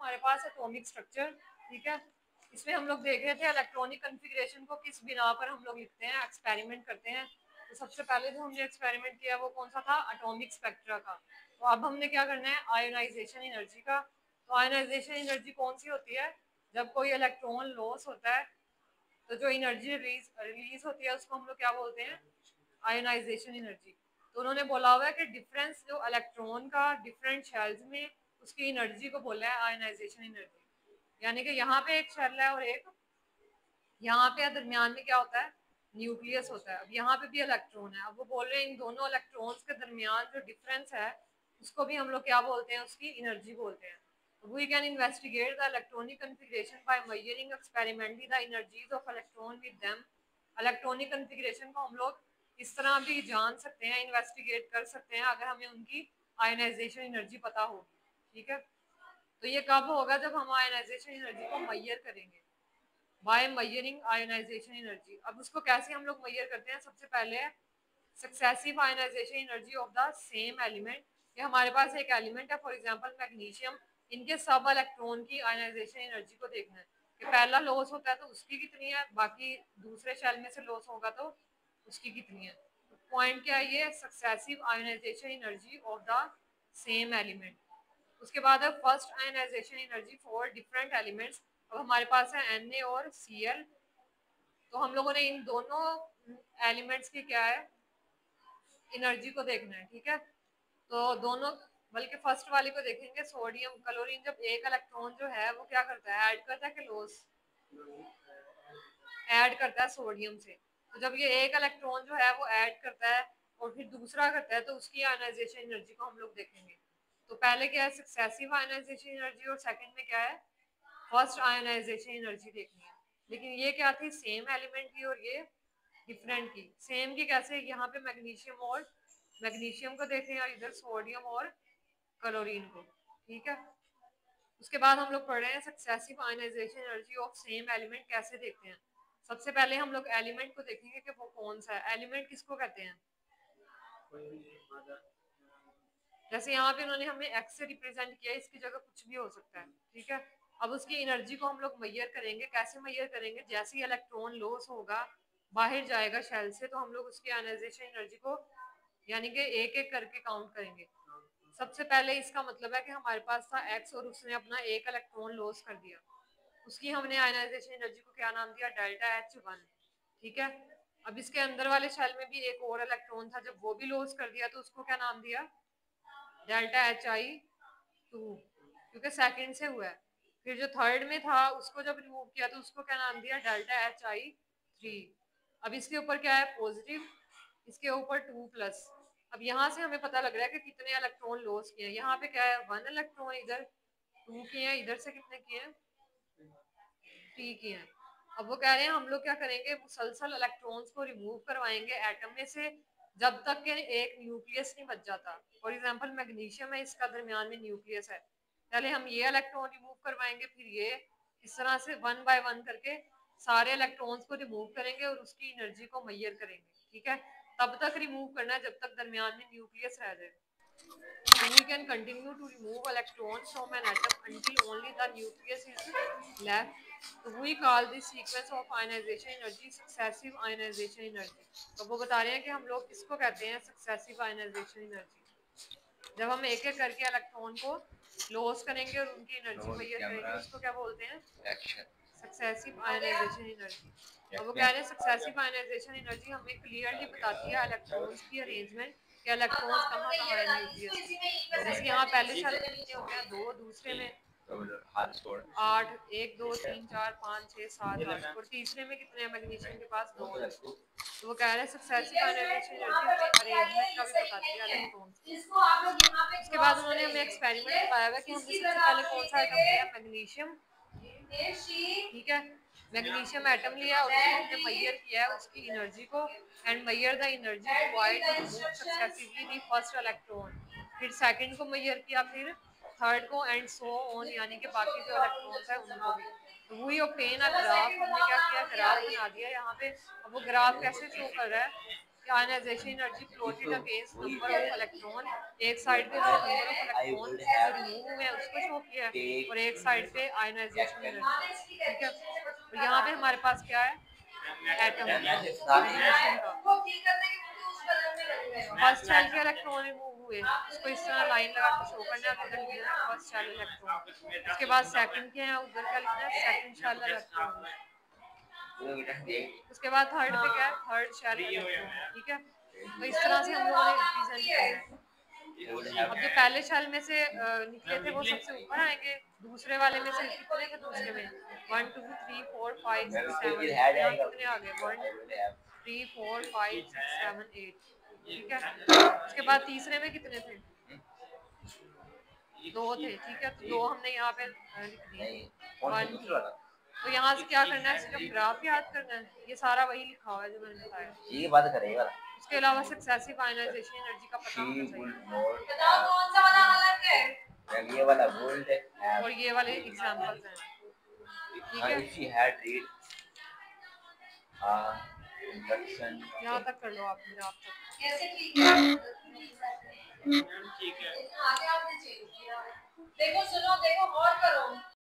हमारे पास atomic structure, ठीक है। इसमें हम लोग देख रहे थे इलेक्ट्रॉनिक कन्फिग्रेशन को किस बिना पर हम लोग लिखते हैं, एक्सपेरिमेंट करते हैं। तो सबसे पहले जो हमने एक्सपेरिमेंट किया वो कौन सा था, एटॉमिक स्पेक्ट्रा का। तो अब हमने क्या करना है, आयोनाइजेशन एनर्जी का। तो आयोनाइजेशन एनर्जी कौन सी होती है, जब कोई इलेक्ट्रॉन लॉस होता है तो जो एनर्जी रिलीज होती है उसको हम लोग क्या बोलते हैं, आयोनाइजेशन एनर्जी। तो उन्होंने बोला हुआ है कि डिफरेंस जो इलेक्ट्रॉन का डिफरेंट शेल्स में उसकी एनर्जी को बोला है आयोनाइजेशन एनर्जी। यानी कि यहाँ पे एक शेल है और एक यहाँ पे दरमियान में क्या होता है, न्यूक्लियस होता है। अब यहाँ पे भी इलेक्ट्रॉन है। अब वो बोल रहे हैं इन दोनों इलेक्ट्रॉन्स के दरमियान जो डिफरेंस है उसको भी हम लोग क्या बोलते हैं, उसकी एनर्जी बोलते हैं। We can investigate the electronic configuration by measuring experimentally the energies of electron with them. Electronic configuration को हम लोग इस तरह भी जान सकते हैं, इन्वेस्टिगेट कर सकते हैं अगर हमें उनकी आयोनाइजेशन एनर्जी पता होगी, ठीक है। तो ये कब होगा, जब हम आयोनाइजेशन एनर्जी को मैयर करेंगे, बाय मेजरिंग आयोनाइजेशन एनर्जी। अब उसको कैसे हम लोग मैयर करते हैं, सबसे पहले successive ionization energy of the same element. ये हमारे पास एक एलिमेंट है, फॉर एग्जांपल मैग्नीशियम, इनके सब इलेक्ट्रॉन की आयोनाइजेशन एनर्जी को देखना है कि पहला लॉस होता है तो उसकी कितनी है, बाकी दूसरे शेल में से लॉस होगा तो उसकी कितनी है। पॉइंट क्या है, ये successive ionization energy of the same element. उसके बाद है first ionization energy for different elements. अब हमारे पास है Na और Cl। तो हम लोगों ने इन दोनों एलिमेंट्स की क्या है, एनर्जी को देखना है, ठीक है। तो दोनों, बल्कि फर्स्ट वाली को देखेंगे, सोडियम क्लोरीन। जब एक इलेक्ट्रॉन जो है वो क्या करता है, ऐड करता है कि लॉस, ऐड करता है सोडियम से। तो जब ये एक इलेक्ट्रॉन जो है वो ऐड करता है और फिर दूसरा करता है तो उसकी आयोनाइजेशन एनर्जी को हम लोग देखेंगे। तो पहले क्या है, सक्सेसिव आयोनाइजेशन एनर्जी, और सेकंड में क्या है, फर्स्ट आयोनाइजेशन एनर्जी देखनी है। लेकिन ये क्या थी, सेम एलिमेंट की और ये डिफरेंट की। सेम की कैसे, यहाँ पे मैग्नीशियम को देखें और इधर सोडियम और क्लोरीन को, ठीक है। उसके बाद हम लोग पढ़ रहे हैं successive ionization energy of same element कैसे देखते हैं। सबसे पहले हम लोग एलिमेंट को देखेंगे कि वो कौन सा है। एलिमेंट किसको कहते हैं, जैसे यहाँ पे उन्होंने हमें एक्स से रिप्रेजेंट किया, इसकी जगह कुछ भी हो सकता है, ठीक है। अब उसकी एनर्जी को हम लोग मैयर करेंगे। कैसे मैयर करेंगे, जैसे ही इलेक्ट्रॉन लॉस होगा, बाहर जाएगा शेल से, तो हम लोग उसकी आयोनाइजेशन एनर्जी को यानी कि एक एक करके काउंट करेंगे। सबसे पहले इसका मतलब है कि हमारे पास था एक्स और उसने अपना एक इलेक्ट्रॉन लॉस कर दिया, उसकी हमने आयोनाइजेशन एनर्जी को क्या नाम दिया, डेल्टा H1, ठीक है। अब इसके अंदर वाले शेल में भी एक और इलेक्ट्रॉन था, जब वो भी लॉस कर दिया तो उसको क्या नाम दिया, डेल्टा Hi2, क्योंकि सेकंड से हुआ है। फिर जो थर्ड में था उसको जब रिमूव किया तो उसको क्या नाम दिया, डेल्टा Hi3। अब इसके ऊपर क्या है, पॉजिटिव, इसके ऊपर 2+। अब यहाँ से हमें पता लग रहा है कि कितने इलेक्ट्रॉन लॉस किए हैं। यहाँ पे क्या है, 1 इलेक्ट्रॉन, इधर 2 किए हैं, इधर से कितने किए हैं, 3 किए हैं। अब वो कह रहे हैं हम लोग क्या करेंगे, मुसलसल इलेक्ट्रॉन्स को रिमूव करवाएंगे एटम में से जब तक कि एक न्यूक्लियस नहीं बच जाता। फॉर एग्जांपल मैग्नीशियम है, इसका दरमियान में न्यूक्लियस है, पहले हम ये इलेक्ट्रॉन रिमूव करवाएंगे, फिर ये, इस तरह से 1 बाय 1 करके सारे इलेक्ट्रॉन्स को रिमूव करेंगे और उसकी एनर्जी को मैयर करेंगे, ठीक है। तब तक रिमूव करना है जब तक दरमियान में न्यूक्लियस रह जाए। So we can continue to remove electrons from an atom until only the nucleus is left. So we call this sequence of ionization energy successive ionization energy. तो वो बता रहे हैं कि हम लोग किसको कहते हैं, successive ionization energy। जब हम एक एक करके इलेक्ट्रॉन को लॉस करेंगे और उनकी एनर्जी मैयर करेंगे, उसको क्या बोलते हैं, सक्सेसिव आयोनाइजेशन एनर्जी। अब वो कह रहे हैं सक्सेसिव आयोनाइजेशन एनर्जी हमें क्लियरली बताती है इलेक्ट्रॉन्स की अरेंजमेंट, कि इलेक्ट्रॉन्स कहाँ कहाँ है न्यूक्लियस में। जैसे यहाँ पहले शेल में कितने होते हैं, 2, दूसरे में 8, 1 2 3 4 5 6 7 8, और तीसरे में कितने हैं, मैग्नीशियम के पास 2 है। तो वो कह रहे हैं सक्सेसिव आयोनाइजेशन एनर्जी हमें अरेंजमेंट का भी बताती है इलेक्ट्रॉन्स। उसके बाद उन्होंने हमें एक्सपेरिमेंट बताया हुआ कि हमने सबसे पहले कौन सा आइटम लिया, मैग्नीशियम, ठीक है। मैग्नीशियम एटम लिया और उसको हमने मैयर किया है उसकी एनर्जी को, and measure the energy required to remove successively the first electron. फिर सेकंड को मैयर किया, फिर थर्ड को, एंड सो ऑन, यानी कि बाकी जो इलेक्ट्रॉन्स है उनको भी। तो वही ऑब्टेन अ ग्राफ, हमने क्या किया, ग्राफ बना दिया यहाँ पे। अब वो ग्राफ कैसे शो कर रहा है कि ionization energy plotted against number of electron. एक साइड पे नंबर ऑफ इलेक्ट्रॉन जो रिमूव हुए उसको शो किया है और एक साइड पे आयनाइजेशन एनर्जी। ठीक है, और यहाँ पे हमारे पास क्या है, एटम एडिशन का। फर्स्ट शेल के इलेक्ट्रॉन रिमूव हुए, उसको इस तरह लाइन लगा के शो करना है, उधर लिखना है फर्स्ट शेल इलेक्ट्रॉन। उसके बाद सेकंड के हैं, उधर क्या लिखना है, सेकंड शेल इलेक्ट्रॉन। उसके बाद थर्ड पे क्या है, थर्ड शेल इलेक्ट्रॉन। ठीक है, तो इस तरह से हम लोगों ने रिप्रेजेंट किया है। अब जो पहले शेल में से निकले थे वो सबसे ऊपर आएंगे, दूसरे वाले में से कितने थे, दूसरे में 1 2 3 4 5 6 7, यहाँ कितने आ गए, 1 2 3 4 5 6 7 8। ठीक है, उसके बाद तीसरे में कितने थे, 2 थे। ठीक है, तो 2 हमने यहाँ पे लिख दिए, 1 2। तो यहाँ से क्या करना है, सिर्फ ग्राफ याद करना है, ये सारा वही लिखा हुआ है जो मैंने बताया। ये बात करेगा, उसके अलावा सक्सेसिव आयनाइजेशन एनर्जी का पता होना चाहिए। बताओ कौन सा वाला अलग है, ये वाला गोल्ड है और ये वाले एग्जांपल्स हैं। ठीक है, if she had read induction, यहाँ तक कर लो आप, ग्राफ तक कैसे ठीक है। ठीक है, आगे आपने चेंज किया, देखो सुनो, देखो और करो।